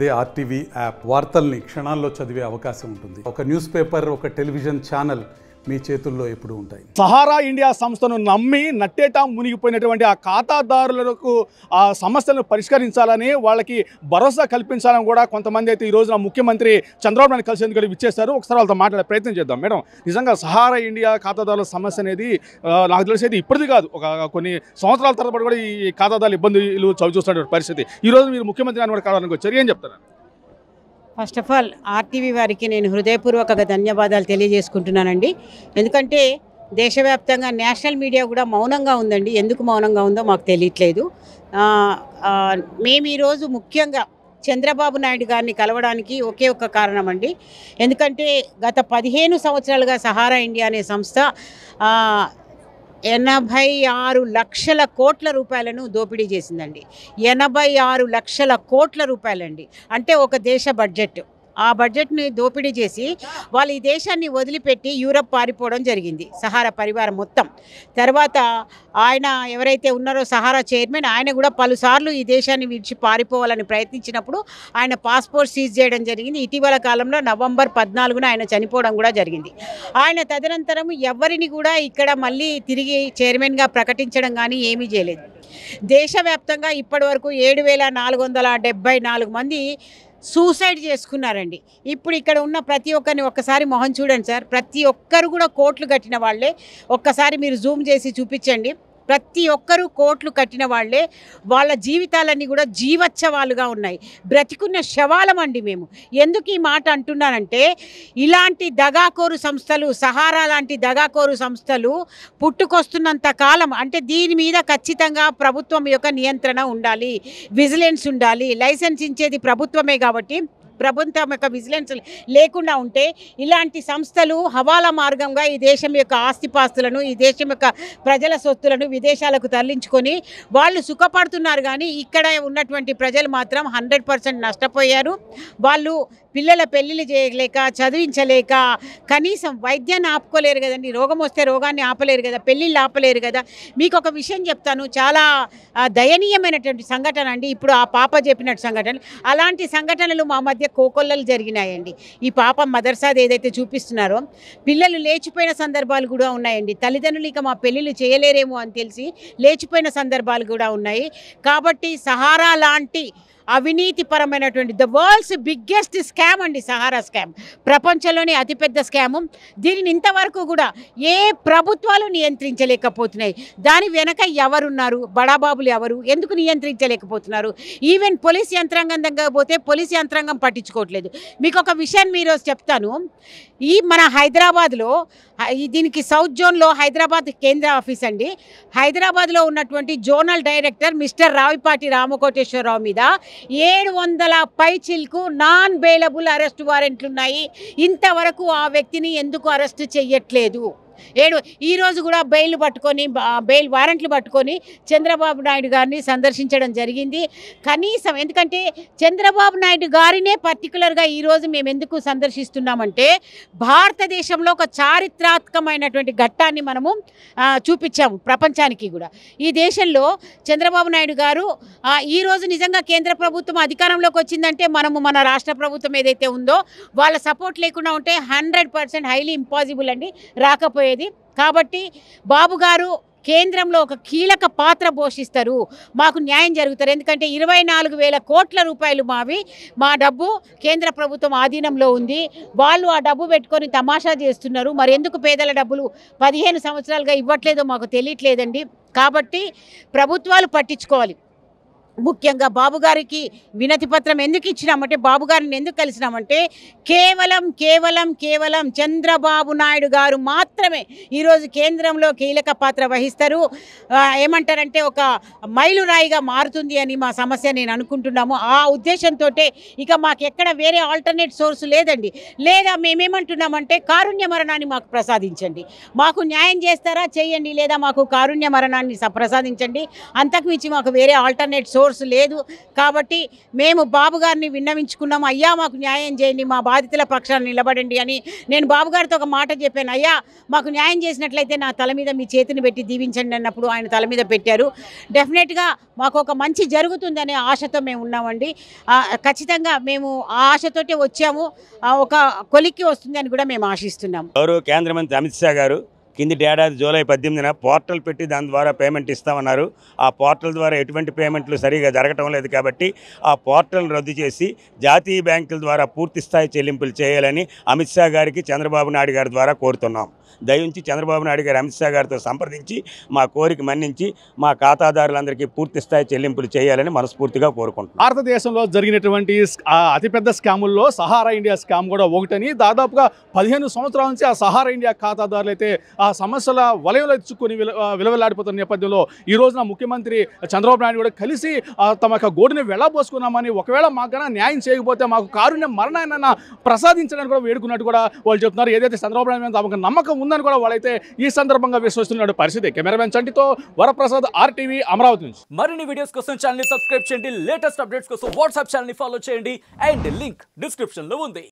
అదే RTV app వార్తల్ని క్షణాల్లో చదివే అవకాశం ఉంటుంది. ఒక న్యూస్ పేపర్, ఒక టెలివిజన్ ఛానల్ మీ చేతుల్లో ఎప్పుడు ఉంటాయి. సహారా ఇండియా సంస్థను నమ్మి నట్టేట మునిగిపోయినటువంటి ఆ ఖాతాదారులకు ఆ సమస్యలను పరిష్కరించాలని, వాళ్ళకి భరోసా కల్పించాలని కూడా కొంతమంది అయితే ఈ రోజున ముఖ్యమంత్రి చంద్రబాబు నాయుడు కలిసేందుకు విచ్చేస్తారు. ఒకసారి వాళ్ళతో మాట్లాడే ప్రయత్నం చేద్దాం. మేడం, నిజంగా సహారా ఇండియా ఖాతాదారుల సమస్య అనేది నాకు తెలిసేది ఇప్పటిది కాదు, ఒక కొన్ని సంవత్సరాల తరబడి కూడా ఈ ఖాతాదారుల ఇబ్బందులు చవి చూస్తున్న పరిస్థితి. ఈ రోజు మీరు ముఖ్యమంత్రి అని కూడా కావడానికి వచ్చారు, ఏం చెప్తారు? ఫస్ట్ ఆఫ్ ఆల్ ఆర్టీవీ వారికి నేను హృదయపూర్వకంగా ధన్యవాదాలు తెలియజేసుకుంటున్నానండి. ఎందుకంటే దేశవ్యాప్తంగా నేషనల్ మీడియా కూడా మౌనంగా ఉందండి. ఎందుకు మౌనంగా ఉందో మాకు తెలియట్లేదు. మేము ఈరోజు ముఖ్యంగా చంద్రబాబు నాయుడు గారిని కలవడానికి ఒకే ఒక్క కారణం అండి. ఎందుకంటే గత 15 సంవత్సరాలుగా సహారా ఇండియా అనే సంస్థ 86 లక్షల కోట్ల రూపాయలను దోపిడీ చేసిందండి. 86 లక్షల కోట్ల రూపాయలండి, అంటే ఒక దేశ బడ్జెట్. ఆ బడ్జెట్ని దోపిడీ చేసి వాళ్ళు ఈ దేశాన్ని వదిలిపెట్టి యూరప్ పారిపోవడం జరిగింది, సహారా పరివారం మొత్తం. తర్వాత ఆయన ఎవరైతే ఉన్నారో సహారా చైర్మన్, ఆయన కూడా పలుసార్లు ఈ దేశాన్ని విడిచి పారిపోవాలని ప్రయత్నించినప్పుడు ఆయన పాస్పోర్ట్ సీజ్ చేయడం జరిగింది. ఇటీవల కాలంలో నవంబర్ 14న ఆయన చనిపోవడం కూడా జరిగింది. ఆయన తదనంతరం ఎవరిని కూడా ఇక్కడ మళ్ళీ తిరిగి చైర్మన్గా ప్రకటించడం కానీ ఏమీ చేయలేదు. దేశవ్యాప్తంగా ఇప్పటి వరకు 7474 మంది సూసైడ్ చేసుకున్నారండి. ఇప్పుడు ఇక్కడ ఉన్న ప్రతి ఒక్కరిని ఒక్కసారి మొహం చూడండి సార్, ప్రతి ఒక్కరు కూడా కోట్లు కట్టిన వాళ్ళే. ఒక్కసారి మీరు జూమ్ చేసి చూపించండి, ప్రతి ఒక్కరూ కోట్లు కట్టిన వాళ్ళే. వాళ్ళ జీవితాలన్నీ కూడా జీవోత్సవాలుగా ఉన్నాయి, బ్రతికున్న శవాలమండి మేము. ఎందుకు ఈ మాట అంటున్నానంటే, ఇలాంటి దగాకోరు సంస్థలు, సహారా లాంటి దగాకోరు సంస్థలు పుట్టుకొస్తున్నంత కాలం, అంటే దీని మీద ఖచ్చితంగా ప్రభుత్వం యొక్క నియంత్రణ ఉండాలి, విజిలెన్స్ ఉండాలి. లైసెన్స్ ఇచ్చేది ప్రభుత్వమే కాబట్టి ప్రభుత్వం యొక్క విజిలెన్స్ లేకుండా ఉంటే ఇలాంటి సంస్థలు హవాలా మార్గంగా ఈ దేశం యొక్క ఆస్తిపాస్తులను, ఈ దేశం యొక్క ప్రజల సొత్తులను విదేశాలకు తరలించుకొని వాళ్ళు సుఖపడుతున్నారు. కానీ ఇక్కడ ఉన్నటువంటి ప్రజలు మాత్రం 100% నష్టపోయారు. వాళ్ళు పిల్లల పెళ్ళిళ్ళు చేయలేక, చదివించలేక, కనీసం వైద్యాన్ని ఆపుకోలేరు కదండి. రోగం వస్తే రోగాన్ని ఆపలేరు కదా, పెళ్ళిళ్ళు ఆపలేరు కదా. మీకు ఒక విషయం చెప్తాను, చాలా దయనీయమైనటువంటి సంఘటన అండి. ఇప్పుడు ఆ పాప చెప్పినట్టు సంఘటనలు, అలాంటి సంఘటనలు మా మధ్య కోకొల్లలు జరిగినాయండి. ఈ పాప మదర్సాది ఏదైతే చూపిస్తున్నారో, పిల్లలు లేచిపోయిన సందర్భాలు కూడా ఉన్నాయండి. తల్లిదండ్రులు ఇక మా పెళ్ళిళ్ళు చేయలేరేమో అని తెలిసి లేచిపోయిన సందర్భాలు కూడా ఉన్నాయి. కాబట్టి సహారా లాంటి అవినీతిపరమైనటువంటి ద వరల్డ్స్ బిగ్గెస్ట్ స్కామ్ అండి సహారా స్కామ్, ప్రపంచంలోనే అతిపెద్ద స్కాము. దీనిని ఇంతవరకు కూడా ఏ ప్రభుత్వాలు నియంత్రించలేకపోతున్నాయి. దాని వెనక ఎవరున్నారు, బడాబాబులు ఎవరు, ఎందుకు నియంత్రించలేకపోతున్నారు? ఈవెన్ పోలీస్ యంత్రాంగం దగ్గర పోతే పోలీస్ యంత్రాంగం పట్టించుకోవట్లేదు. మీకు ఒక విషయాన్ని మీరు చెప్తాను. ఈ మన హైదరాబాద్లో, దీనికి సౌత్ జోన్లో హైదరాబాద్ కేంద్ర ఆఫీస్ అండి. హైదరాబాద్లో ఉన్నటువంటి zonal director mister Ravipati Ramakoteswararao మీద 700 పైచిల్కు నాన్ బెయిలబుల్ అరెస్ట్ వారెంట్లు ఉన్నాయి. ఇంతవరకు ఆ వ్యక్తిని ఎందుకు అరెస్ట్ చెయ్యట్లేదు? ఈరోజు కూడా బెయిల్ వారెంట్లు పట్టుకొని చంద్రబాబు నాయుడు గారిని సందర్శించడం జరిగింది. కనీసం ఎందుకంటే చంద్రబాబు నాయుడు గారినే పర్టికులర్గా ఈరోజు మేము ఎందుకు సందర్శిస్తున్నామంటే, భారతదేశంలో ఒక చారిత్రాత్మకమైనటువంటి ఘట్టాన్ని మనము చూపించాము ప్రపంచానికి కూడా. ఈ దేశంలో చంద్రబాబు నాయుడు గారు ఈరోజు నిజంగా కేంద్ర ప్రభుత్వం అధికారంలోకి వచ్చిందంటే, మన రాష్ట్ర ప్రభుత్వం ఏదైతే ఉందో వాళ్ళ సపోర్ట్ లేకుండా ఉంటే 100% హైలీ ఇంపాసిబుల్ అండి, రాకపోయేది. కాబట్టి బాబు గారు కేంద్రంలో ఒక కీలక పాత్ర పోషిస్తారు, మాకు న్యాయం జరుగుతారు. ఎందుకంటే 24,000 కోట్ల రూపాయలు మా డబ్బు కేంద్ర ప్రభుత్వం ఆధీనంలో ఉంది. వాళ్ళు ఆ డబ్బు పెట్టుకొని తమాషా చేస్తున్నారు. మరి ఎందుకు పేదల డబ్బులు 15 సంవత్సరాలుగా ఇవ్వట్లేదో మాకు తెలియట్లేదండి. కాబట్టి ప్రభుత్వాలు పట్టించుకోవాలి. ముఖ్యంగా బాబు గారికి వినతి పత్రం ఎందుకు ఇచ్చినామంటే, బాబు గారిని ఎందుకు కలిసినామంటే, కేవలం చంద్రబాబు నాయుడు గారు మాత్రమే ఈరోజు కేంద్రంలో కీలక పాత్ర వహిస్తారు. ఏమంటారంటే ఒక మైలురాయిగా మారుతుంది అని మా సమస్య నేను అనుకుంటున్నాము. ఆ ఉద్దేశంతో ఇక మాకు ఎక్కడ వేరే ఆల్టర్నేట్ సోర్స్ లేదండి. లేదా మేమేమంటున్నామంటే, కారుణ్య మరణాన్ని మాకు ప్రసాదించండి, మాకు న్యాయం చేస్తారా చేయండి, లేదా మాకు కారుణ్య మరణాన్ని ప్రసాదించండి. అంతకు మించి మాకు వేరే ఆల్టర్నేట్ సోర్స్ సోర్స్ లేదు. కాబట్టి మేము బాబు గారిని విన్నవించుకున్నాము, అయ్యా మాకు న్యాయం చేయండి, మా బాధితుల పక్షాన్ని నిలబడండి అని. నేను బాబు గారితో ఒక మాట చెప్పాను, అయ్యా మాకు న్యాయం చేసినట్లయితే నా తల మీద మీ చేతిని పెట్టి దీవించండి అన్నప్పుడు ఆయన తల మీద పెట్టారు. డెఫినెట్గా మాకు ఒక మంచి జరుగుతుందనే ఆశతో మేము ఉన్నామండి. ఖచ్చితంగా మేము ఆ ఆశతోటే వచ్చాము. ఒక కొలిక్కి వస్తుందని కూడా మేము ఆశిస్తున్నాము. గౌరవ కేంద్ర మంత్రి అమిత్ షా గారు కిందటి ఏడాది జూలై 18న పోర్టల్ పెట్టి దాని ద్వారా పేమెంట్ ఇస్తామన్నారు. ఆ పోర్టల్ ద్వారా ఎటువంటి పేమెంట్లు సరిగా జరగటం లేదు కాబట్టి ఆ పోర్టల్ రద్దు చేసి జాతీయ బ్యాంకుల ద్వారా పూర్తి స్థాయి చెల్లింపులు చేయాలని అమిత్ షా గారికి చంద్రబాబు నాయుడు గారి ద్వారా కోరుతున్నాం. దయించి చంద్రబాబు నాయుడు గారు అమిత్ షా గారితో సంప్రదించి మా కోరిక మన్నించి మా ఖాతాదారులందరికీ పూర్తి స్థాయి చెల్లింపులు చేయాలని మనస్ఫూర్తిగా కోరుకుంటున్నాం. భారతదేశంలో జరిగినటువంటి అతిపెద్ద స్కాముల్లో సహారా ఇండియా స్కామ్ కూడా ఒకటని, దాదాపుగా 15 సంవత్సరాల నుంచి ఆ సహారా ఇండియా ఖాతాదారులు అయితే ఆ సమస్యల వలయంలో ఎత్తుకుని విలువలాడిపోతున్న నేపథ్యంలో ఈ రోజున ముఖ్యమంత్రి చంద్రబాబు నాయుడు కూడా కలిసి తమ యొక్క గోడుని వెళ్ళబోసుకున్నామని, ఒకవేళ మాకైనా న్యాయం చేయకపోతే మాకు కారుణ్య మరణాన్ని ప్రసాదించడానికి కూడా వేడుకున్నట్టు కూడా వాళ్ళు చెప్తున్నారు. ఏదైతే చంద్రబాబు నాయుడు మీద తమకు నమ్మకం ఉందని కూడా వాళ్ళైతే ఈ సందర్భంగా విశ్వసిస్తున్న పరిస్థితి. కెమెరామెన్ చంటితో వరప్రసాద్, RTV, అమరావతి నుంచి. మరిన్ని వీడియోస్ కోసం ఛానల్ ని సబ్స్క్రైబ్ చేయండి, లేటెస్ట్ అప్డేట్స్ కోసం వాట్సాప్ ఛానల్ ని ఫాలో చేయండి అండ్ లింక్ డిస్క్రిప్షన్ లో ఉంది.